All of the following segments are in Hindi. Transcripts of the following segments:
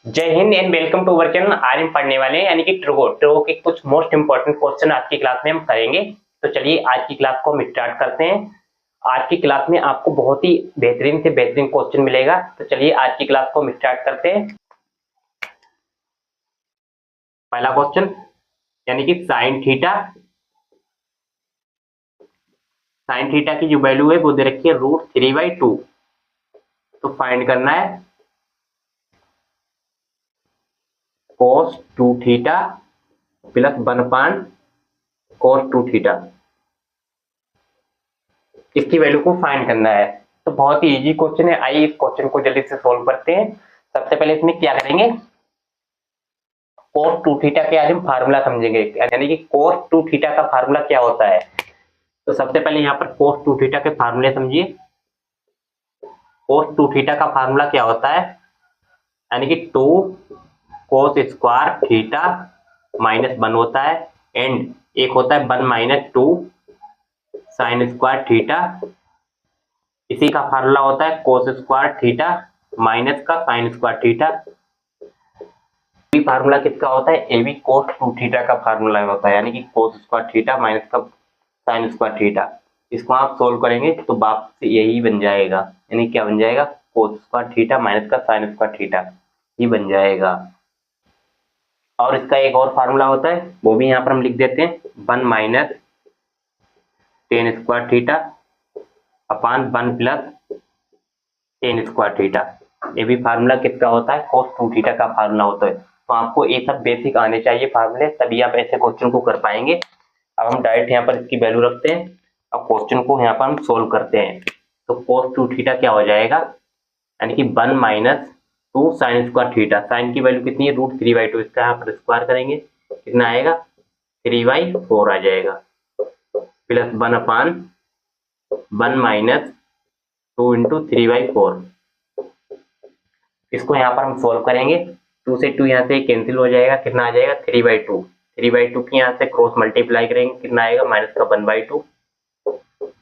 जय हिंद and welcome to our channel. आज हम पढ़ने वाले हैं यानी कि ट्रो के कुछ मोस्ट इंपोर्टेंट क्वेश्चन आज की क्लास में हम करेंगे। तो चलिए आज की क्लास को हम स्टार्ट करते हैं। आज की क्लास में आपको बहुत ही बेहतरीन से बेहतरीन क्वेश्चन मिलेगा। तो चलिए आज की क्लास को हम स्टार्ट करते हैं। पहला क्वेश्चन यानी कि साइन थीटा की जो वैल्यू है वो दे रखी है √3/2। तो फाइंड करना है cos 2 theta plus 1/cos 2 theta, इसकी वैल्यू को फाइंड करना है। तो बहुत ही इजी क्वेश्चन है, आइए इस क्वेश्चन को जल्दी से सोल्व करते हैं। सबसे पहले इसमें क्या करेंगे, cos 2 थीटा के आज हम फार्मूला समझेंगे, यानी कि cos 2 थीटा का फार्मूला क्या होता है। तो सबसे पहले यहाँ पर cos 2 थीटा के फार्मूले समझिए। cos 2 थीटा का फार्मूला क्या होता है, यानी कि 2 cos स्क्वायर थीटा -1 होता है, एंड एक होता है 1 - 2 साइन स्क्वायर थीटा। इसी का फार्मूला होता है cos स्क्वायर थीटा माइनस का साइन स्क्वायर थीटा। फार्मूला किसका होता है, ए बी cos 2 थीटा का फार्मूला होता है, यानी कि cos स्क्वायर थीटा माइनस का साइन स्क्वायर थीटा। इसको आप सोल्व करेंगे तो वापस यही बन जाएगा, यानी क्या बन जाएगा, cos स्क्वायर थीटा माइनस का साइन स्क्वायर थीटा ही बन जाएगा। और इसका एक और फार्मूला होता है, वो भी यहाँ पर हम लिख देते हैं, 1 - tan square theta upon 1 + tan square theta. ये भी फार्मूला किसका होता है, cos 2 थीटा का फार्मूला होता है। तो आपको ये सब बेसिक आने चाहिए फार्मूले, तभी आप ऐसे क्वेश्चन को कर पाएंगे। अब हम डायरेक्ट यहाँ पर इसकी वैल्यू रखते हैं, अब क्वेश्चन को यहाँ पर हम सोल्व करते हैं। तो cos 2 थीटा क्या हो जाएगा, यानी कि 1 - 2 साइन स्क्वायर थीटा। साइन की वैल्यू कितनी है, √3/2, इसका यहाँ पर स्क्वायर करेंगे कितना आएगा, 3/4 आ जाएगा, प्लस 1/1 - 2 × 3/4। इसको यहाँ पर हम सोल्व करेंगे, 2 से 2 यहाँ से कैंसिल हो जाएगा, कितना आ जाएगा 3/2। 3/2 की यहाँ से क्रॉस मल्टीप्लाई करेंगे, कितना आएगा माइनस का 1/2,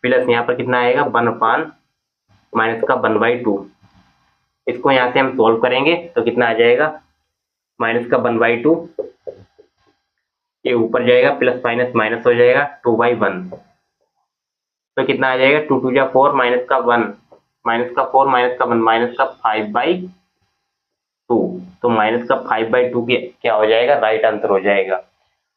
प्लस यहाँ पर कितना आएगा 1 माइनस का 1/2। इसको यहाँ से हम सोल्व करेंगे तो कितना आ जाएगा, माइनस का 1/2, ये ऊपर जाएगा, प्लस माइनस माइनस हो जाएगा 2/1। तो कितना आ जाएगा, 2 × 2 = 4 माइनस का 1 माइनस का 4 माइनस का 1 माइनस का 5/2। तो माइनस का 5/2 क्या हो जाएगा, राइट आंसर हो जाएगा।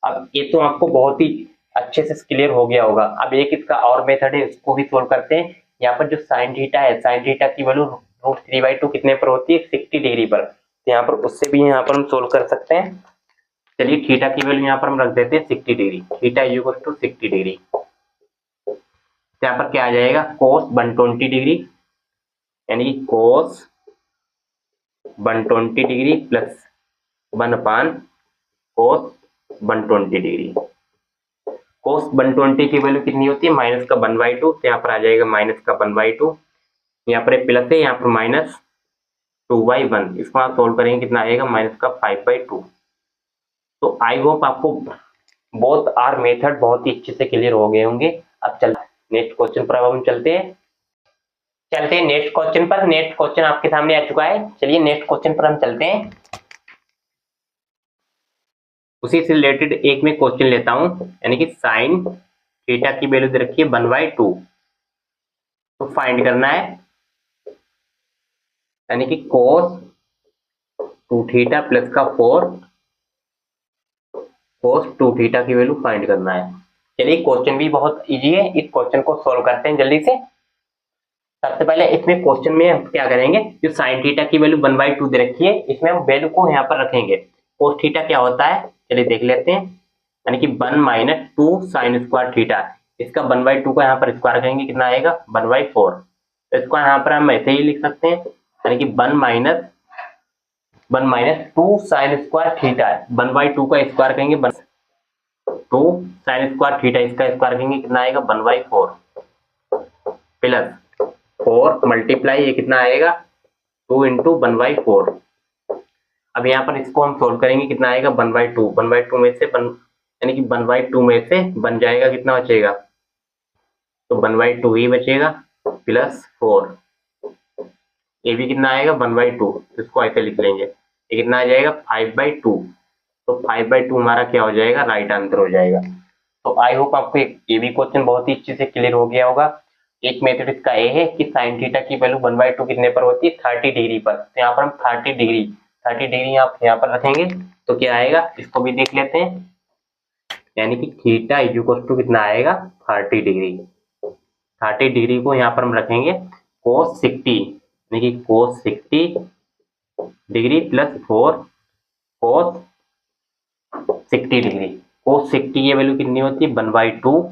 अब ये तो आपको बहुत ही अच्छे से क्लियर हो गया होगा। अब एक इसका और मेथड है, इसको भी सोल्व करते हैं। यहाँ पर जो साइन थीटा है, साइन थीटा की वैल्यू √3/2 कितने पर होती है, 60 डिग्री पर। तो यहाँ पर उससे भी यहाँ पर हम सोल्व कर सकते हैं। चलिए थीटा की वैल्यू यहाँ पर हम रख देते हैं 60 डिग्री, थीटा = 60 डिग्री। यहाँ पर क्या आ जाएगा, cos 120 डिग्री, यानी कि cos 120 degree plus 1/cos 120 degree. cos 120 की वैल्यू कितनी होती है, माइनस का 1/2। तो यहाँ पर आ जाएगा माइनस का 1/2, यहाँ पर प्लस है, यहाँ पर माइनस 2/1। इसको आप सोल्व करेंगे कितना आएगा, माइनस का 5/2। तो आई होप आपको बोथ आर मेथड बहुत ही अच्छे से क्लियर हो गए होंगे। अब चल नेक्स्ट क्वेश्चन पर अब हम चलते हैं नेक्स्ट क्वेश्चन पर। नेक्स्ट क्वेश्चन आपके सामने आ चुका है, चलिए नेक्स्ट क्वेश्चन पर हम चलते हैं। उसी से रिलेटेड एक मैं क्वेश्चन लेता हूं, यानी कि साइन थीटा की वैल्यू दे रखी है 1/2। तो फाइंड करना है, यानी कि cos 2 थीटा प्लस का 4 cos 2 थीटा की वैल्यू फाइंड करना है। चलिए क्वेश्चन भी बहुत इजी है, इस क्वेश्चन को सोल्व करते हैं जल्दी से। सबसे पहले इसमें क्वेश्चन में हम क्या करेंगे, जो साइन थीटा की वैल्यू 1/2 दे रखी है, इसमें हम वैल्यू को यहाँ पर रखेंगे। cos थीटा क्या होता है, चलिए देख लेते हैं, यानी कि 1 - 2 साइन स्क्वायर थीटा। इसका 1/2 को यहाँ पर स्क्वायर करेंगे, कितना आएगा 1/4। तो इसको यहाँ पर हम ऐसे ही लिख सकते हैं, यानी कि 1 - 2 साइन स्क्वायर थीटा, 1/2 का स्क्वायर करेंगे 2 साइन स्क्वायर थीटा, इसका स्क्वायर करेंगे कितना आएगा 1/4, प्लस 4 मल्टीप्लाई ये कितना आएगा 2 × 1/4। अब यहाँ पर इसको हम सोल्व करेंगे, कितना आएगा 1/2 में से यानी कि 1/2 में से बन जाएगा, कितना बचेगा, तो 1/2 ही बचेगा, प्लस 4, ये भी कितना आएगा 1/2। इसको ऐसे लिख लेंगे, ये कितना आ जाएगा 5/2। तो 5/2 हमारा क्या हो जाएगा, राइट आंसर हो जाएगा। तो आई होप आपको ये भी क्वेश्चन बहुत ही अच्छे से क्लियर हो गया होगा। एक मेथड इसका ये है कि साइन थीटा की वैल्यू 1/2 कितने पर होती है, 30 डिग्री पर। तो यहाँ पर हम 30 डिग्री यहाँ पर रखेंगे तो क्या आएगा, इसको भी देख लेते हैं। यानी कि थीटा इज इक्वल टू कितना आएगा, 30 डिग्री। 30 डिग्री को यहाँ पर हम रखेंगे cos 60, यानी कि cos 60 degree plus 4 cos 60 degree. cos 60 की वैल्यू कितनी होती है, 1/2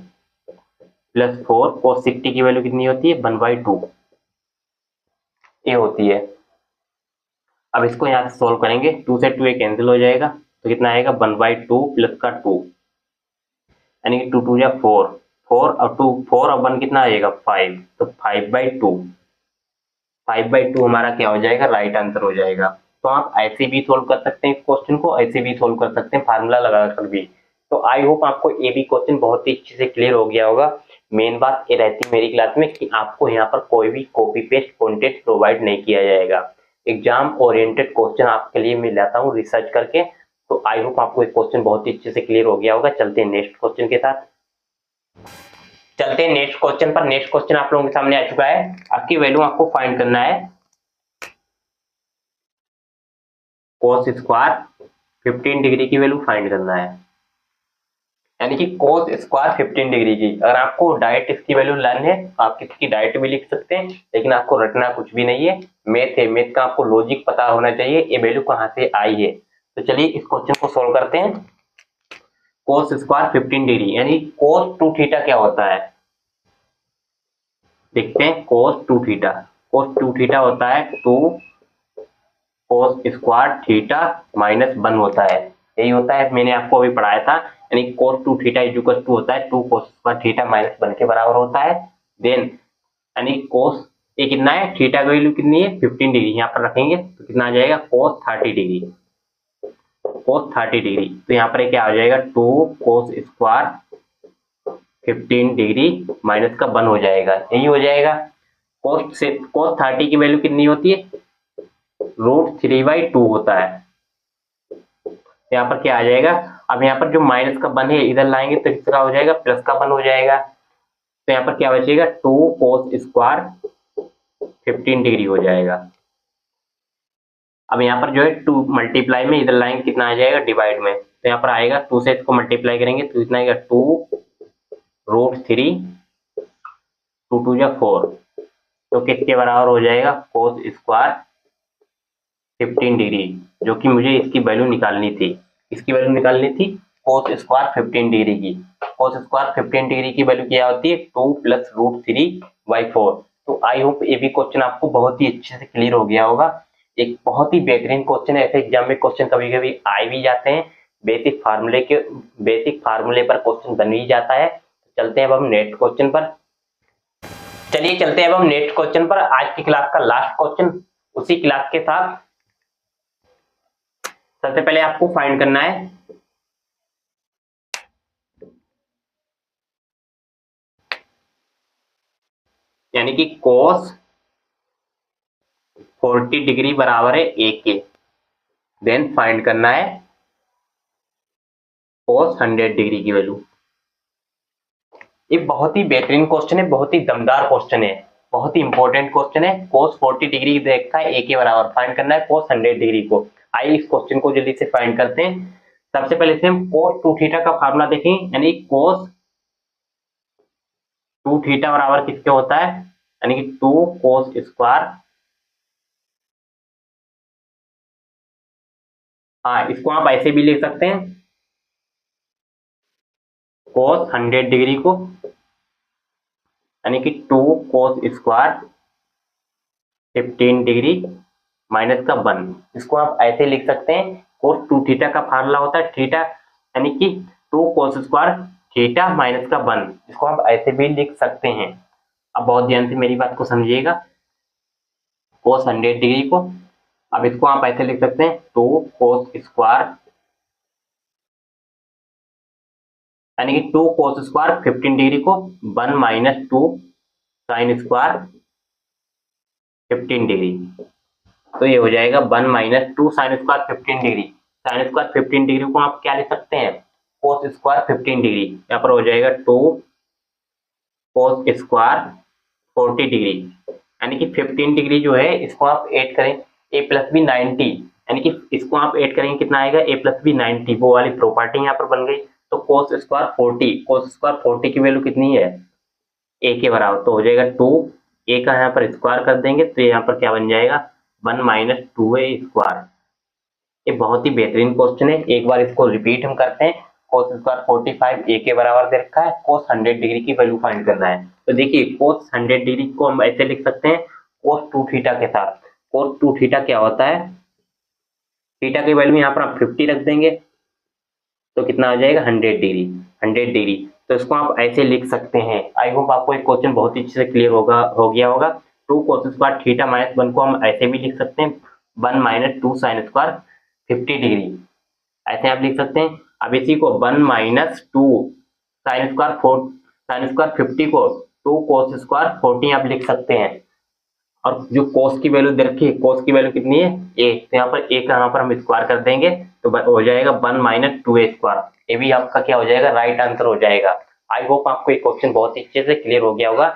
प्लस 4 cos 60 की वैल्यू कितनी होती है, 1/2 ये होती है। अब इसको यहाँ से सोल्व करेंगे, 2 से 2 कैंसिल हो जाएगा, तो कितना आएगा 1/2 प्लस का 2, यानी कि 2 2 या 4, 4 और 2 4 और 1 कितना आएगा 5, तो 5/2। 5/2 हमारा क्या हो जाएगा, राइट आंसर हो जाएगा। तो आप ऐसे भी सोल्व कर सकते हैं इस क्वेश्चन को, ऐसे भी सोल्व कर सकते हैं फार्मूला लगाकर भी। तो आई होप आपको ये भी क्वेश्चन बहुत ही अच्छे से क्लियर हो गया होगा। मेन बात ये रहती है मेरी क्लास में कि आपको यहाँ पर कोई भी कॉपी पेस्ट कंटेंट प्रोवाइड नहीं किया जाएगा। एग्जाम ओरिएंटेड क्वेश्चन आपके लिए मैं लाता हूँ रिसर्च करके। तो आई होप आपको एक क्वेश्चन बहुत ही अच्छे से क्लियर हो गया होगा। चलते हैं नेक्स्ट क्वेश्चन के साथ। चलते हैं नेक्स्ट क्वेश्चन पर। नेक्स्ट क्वेश्चन आप लोगों के सामने आ चुका है। आपकी वैल्यू आपको फाइंड करना है cos स्क्वायर 15 डिग्री की वैल्यू फाइंड करना है, यानी कि cos स्क्वायर 15 डिग्री की। अगर आपको डायरेक्ट इसकी वैल्यू लानी है तो आप इसकी डायरेक्ट भी लिख सकते हैं, लेकिन आपको रटना कुछ भी नहीं है। मैथ है, मैथ का आपको लॉजिक पता होना चाहिए, ये वैल्यू कहाँ से आई है। तो चलिए इस क्वेश्चन को सोल्व करते हैं। cos स्क्वायर 15 डिग्री यानी cos 2 थीटा क्या होता है, देखते हैं। cos 2 थीटा, cos 2 थीटा होता है 2 cos स्क्वायर थीटा माइनस 1 होता है। यही होता है, मैंने आपको अभी पढ़ाया था। यानी cos 2 theta is equal to होता है 2 cos स्क्वायर थीटा माइनस 1 के बराबर होता है। देन यानी cos ये कितना है, थीटा की वैल्यू कितनी है 15 डिग्री, यहाँ पर रखेंगे तो कितना आ जाएगा cos 30 डिग्री। cos 30 डिग्री तो यहाँ पर क्या हो जाएगा 2 cos स्क्वायर 15 डिग्री माइनस का 1 हो जाएगा, यही हो जाएगा। cos 30 की वैल्यू कितनी होती है, √3/2 होता है। यहाँ पर क्या आ जाएगा, अब यहाँ पर जो माइनस का 1 है इधर लाएंगे तो किसका हो जाएगा, प्लस का 1 हो जाएगा। तो यहाँ पर क्या बचेगा 2 cos स्क्वायर 15 डिग्री हो जाएगा। अब यहाँ पर जो है 2 मल्टीप्लाई में इधर लाएंगे कितना आ जाएगा, डिवाइड में। तो यहाँ पर आएगा 2 से इसको मल्टीप्लाई करेंगे तो कितना आएगा 2√3, 2 2 या 4, तो किसके बराबर हो जाएगा cos स्क्वायर 15 डिग्री, जो कि मुझे इसकी वैल्यू निकालनी थी। इसकी वैल्यू निकालनी थी cos स्क्वायर 15 डिग्री की। cos स्क्वायर 15 डिग्री की वैल्यू क्या होती है 2 + √3/4। तो आई होप ये भी क्वेश्चन आपको बहुत ही अच्छे से क्लियर हो गया होगा। एक बहुत ही बेहतरीन क्वेश्चन है। ऐसे एग्जाम में क्वेश्चन कभी कभी आ भी जाते हैं, बेसिक फार्मूले पर क्वेश्चन बन ही जाता है। चलते हैं अब हम नेक्स्ट क्वेश्चन पर। चलिए चलते हैं अब हम नेक्स्ट क्वेश्चन पर। आज की क्लास का लास्ट क्वेश्चन उसी क्लास के साथ। सबसे पहले आपको फाइंड करना है यानी कि cos 40 डिग्री बराबर है a के। देन फाइंड करना है cos 100 डिग्री की वैल्यू। ये बहुत ही बेहतरीन क्वेश्चन है, बहुत ही दमदार क्वेश्चन है, बहुत ही इंपॉर्टेंट क्वेश्चन है। cos 40 डिग्री देखा है a के बराबर, फाइंड करना है cos 100 डिग्री को। आइए इस क्वेश्चन को जल्दी से फाइंड करते हैं। सबसे पहले से हम cos 2 थीटा का फार्मूला देखें, यानी cos 2 थीटा बराबर किसके होता है, यानी कि 2 cos स्क्वायर, हाँ इसको आप ऐसे भी लिख सकते हैं cos 100 डिग्री को, यानी कि 2 cos स्क्वायर 15 डिग्री माइनस का 1। इसको आप ऐसे लिख सकते हैं cos 2 थीटा का फार्मूला होता है थीटा, यानी कि 2 cos स्क्वायर थीटा माइनस का 1। इसको आप ऐसे भी लिख सकते हैं। अब बहुत ध्यान से मेरी बात को समझिएगा, cos 100 डिग्री को अब इसको आप ऐसे लिख सकते हैं 2 cos स्क्वायर, यानी कि 2 cos स्क्वायर 15 डिग्री को 1 - 2 sin स्क्वायर 15 डिग्री। तो ये हो जाएगा 1 minus 2 sine square 15 degree. Sine square 15 degree को आप क्या लिख सकते हैं, कोस स्क्वायर 15 डिग्री। यहाँ पर हो जाएगा 2 कोस स्क्वायर 40 डिग्री, यानी कि 15 डिग्री जो है इसको आप ऐड करें, ए प्लस बी 90, यानी कि इसको आप ऐड करेंगे कितना आएगा, ए प्लस बी 90, वो वाली प्रॉपर्टी यहाँ पर बन गई। तो कोस स्क्वायर 40, कोस स्क्वायर 40 की वैल्यू कितनी है, ए के बराबर, तो हो जाएगा 2, ए का यहाँ पर स्क्वायर कर देंगे तो यहाँ पर क्या बन जाएगा 1 माइनस 2a स्क्वायर। ये बहुत ही बेहतरीन क्वेश्चन है, एक बार इसको रिपीट हम करते हैं। कोस स्क्वायर 45 ए के बराबर दे रखा है, कोस 100 डिग्री की वैल्यू फाइंड करना है। तो देखिए कोस 100 डिग्री को हम ऐसे लिख सकते हैं कोस 2 थीटा के साथ। कोस 2 थीटा क्या होता है, थीटा की वैल्यू यहाँ पर आप 50 रख देंगे तो कितना आ जाएगा 100 डिग्री, 100 डिग्री। तो इसको आप ऐसे लिख सकते हैं। आई होप आपको एक क्वेश्चन बहुत ही अच्छे से क्लियर हो गया होगा। 2 कोस स्क्वायर थीटा माइनस 1 को हम ऐसे भी लिख सकते हैं 1 माइनस 2 साइन स्क्वायर 50 डिग्री, ऐसे आप लिख सकते हैं। अब इसी को 1 माइनस 2 साइन स्क्वायर 50 को 2 कोस स्क्वायर 40 आप लिख सकते हैं। और जो कोस की वैल्यू दे रखी है, कोस की वैल्यू कितनी है ए, तो यहाँ पर ए का यहाँ पर हम स्क्वायर कर देंगे तो हो जाएगा 1 माइनस 2a स्क्वायर। ये भी आपका क्या हो जाएगा, राइट आंसर हो जाएगा। आई होप आपको ये क्वेश्चन बहुत ही अच्छे से क्लियर हो गया होगा।